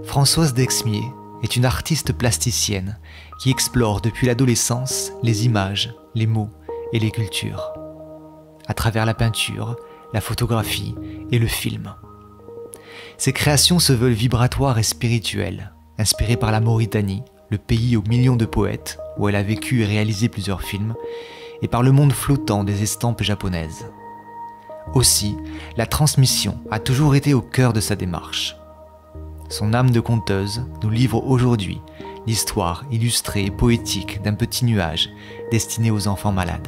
Françoise Dexmier est une artiste plasticienne qui explore depuis l'adolescence les images, les mots et les cultures. À travers la peinture, la photographie et le film. Ses créations se veulent vibratoires et spirituelles, inspirées par la Mauritanie, le pays aux millions de poètes, où elle a vécu et réalisé plusieurs films, et par le monde flottant des estampes japonaises. Aussi, la transmission a toujours été au cœur de sa démarche. Son âme de conteuse nous livre aujourd'hui l'histoire illustrée et poétique d'un petit nuage destiné aux enfants malades.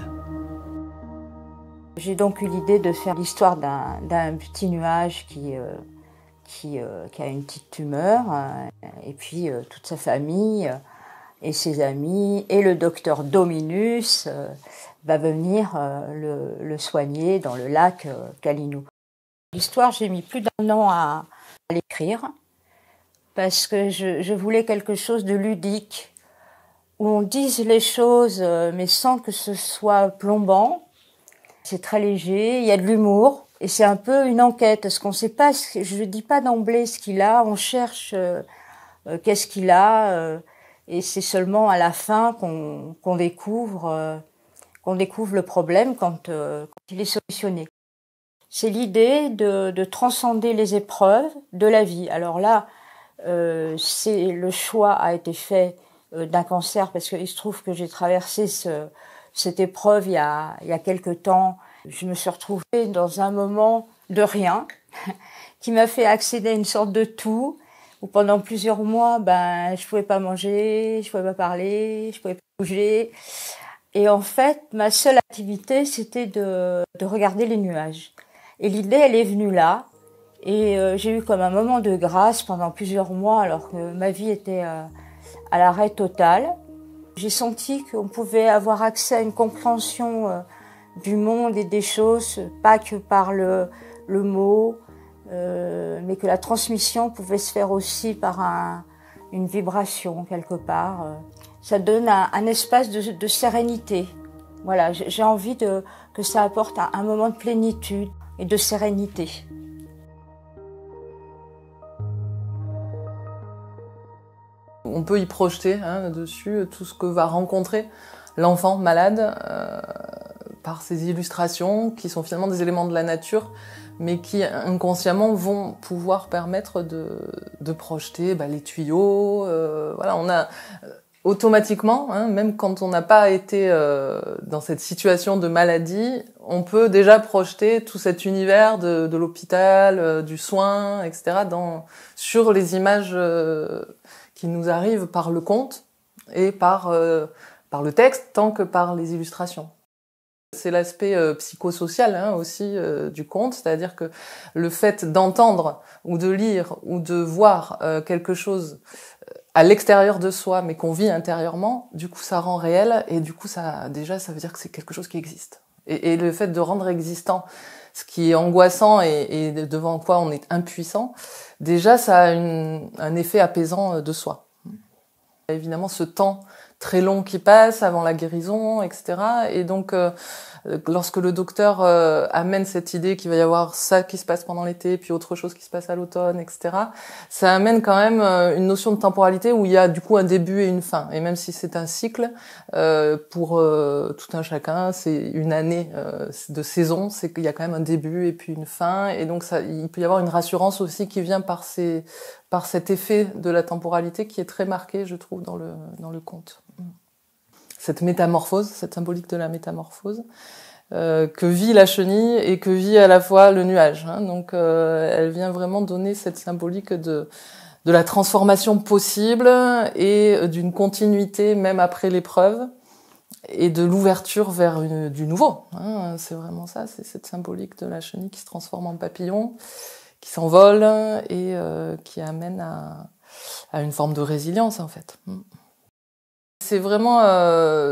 J'ai donc eu l'idée de faire l'histoire d'un petit nuage qui a une petite tumeur, et puis toute sa famille et ses amis, et le docteur Dominus va venir le soigner dans le lac Kalinou. L'histoire, j'ai mis plus d'1 an à l'écrire, parce que je voulais quelque chose de ludique, où on dise les choses, mais sans que ce soit plombant. C'est très léger, il y a de l'humour, et c'est un peu une enquête, parce qu'on ne sait pas, je ne dis pas d'emblée ce qu'il a, on cherche qu'est-ce qu'il a, et c'est seulement à la fin qu'on découvre le problème quand il est solutionné. C'est l'idée de transcender les épreuves de la vie. Alors là, le choix a été fait d'un cancer, parce qu'il se trouve que j'ai traversé cette épreuve il y a quelque temps. Je me suis retrouvée dans un moment de rien qui m'a fait accéder à une sorte de tout, où pendant plusieurs mois, je pouvais pas manger, je pouvais pas parler, je pouvais pas bouger. Et en fait, ma seule activité, c'était de regarder les nuages. Et l'idée, elle est venue là. Et j'ai eu comme un moment de grâce pendant plusieurs mois, alors que ma vie était à l'arrêt total. J'ai senti qu'on pouvait avoir accès à une compréhension du monde et des choses, pas que par le mot, mais que la transmission pouvait se faire aussi par une vibration quelque part. Ça donne un espace de sérénité. Voilà, j'ai envie que ça apporte un moment de plénitude et de sérénité. On peut y projeter dessus tout ce que va rencontrer l'enfant malade par ces illustrations qui sont finalement des éléments de la nature, mais qui inconsciemment vont pouvoir permettre de projeter les tuyaux. Voilà, on a automatiquement, même quand on n'a pas été dans cette situation de maladie, on peut déjà projeter tout cet univers de l'hôpital, du soin, etc. sur les images qui nous arrivent par le conte et par le texte, tant que par les illustrations. C'est l'aspect psychosocial aussi du conte, c'est-à-dire que le fait d'entendre ou de lire ou de voir quelque chose à l'extérieur de soi, mais qu'on vit intérieurement, du coup ça rend réel, et du coup ça veut dire que c'est quelque chose qui existe. Et le fait de rendre existant ce qui est angoissant et devant quoi on est impuissant, déjà ça a un effet apaisant de soi. Évidemment ce temps très long qui passe avant la guérison, etc. Et donc lorsque le docteur amène cette idée qu'il va y avoir ça qui se passe pendant l'été, puis autre chose qui se passe à l'automne, etc., ça amène quand même une notion de temporalité où il y a du coup un début et une fin. Et même si c'est un cycle, pour tout un chacun, c'est une année de saison, c'est qu'il y a quand même un début et puis une fin. Et donc il peut y avoir une rassurance aussi qui vient par cet effet de la temporalité qui est très marqué, je trouve, dans le conte. Cette métamorphose, cette symbolique de la métamorphose, que vit la chenille et que vit à la fois le nuage. Donc elle vient vraiment donner cette symbolique de la transformation possible et d'une continuité même après l'épreuve, et de l'ouverture vers du nouveau. C'est vraiment ça, c'est cette symbolique de la chenille qui se transforme en papillon, qui s'envole et qui amène à une forme de résilience en fait. C'est vraiment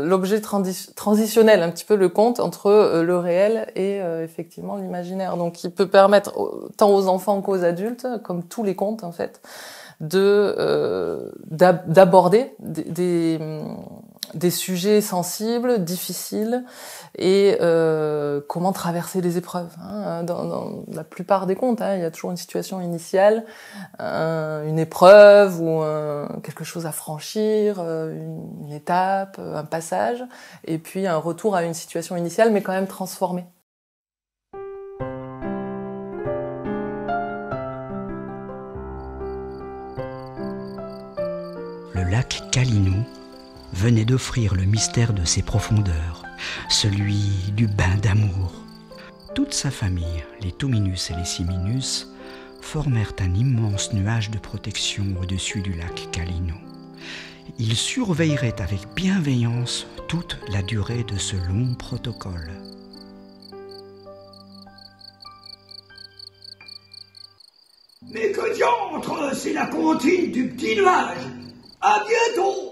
l'objet transitionnel, un petit peu le conte entre le réel et effectivement l'imaginaire. Donc il peut permettre tant aux enfants qu'aux adultes, comme tous les contes en fait, d'aborder des sujets sensibles, difficiles, et comment traverser les épreuves. Dans la plupart des contes, il y a toujours une situation initiale, une épreuve ou quelque chose à franchir, une étape, un passage, et puis un retour à une situation initiale, mais quand même transformée. Le lac Calino venait d'offrir le mystère de ses profondeurs, celui du bain d'amour. Toute sa famille, les Tominus et les Siminus, formèrent un immense nuage de protection au-dessus du lac Calino. Ils surveilleraient avec bienveillance toute la durée de ce long protocole. Mais que diantre, c'est la comptine du petit nuage! À bientôt!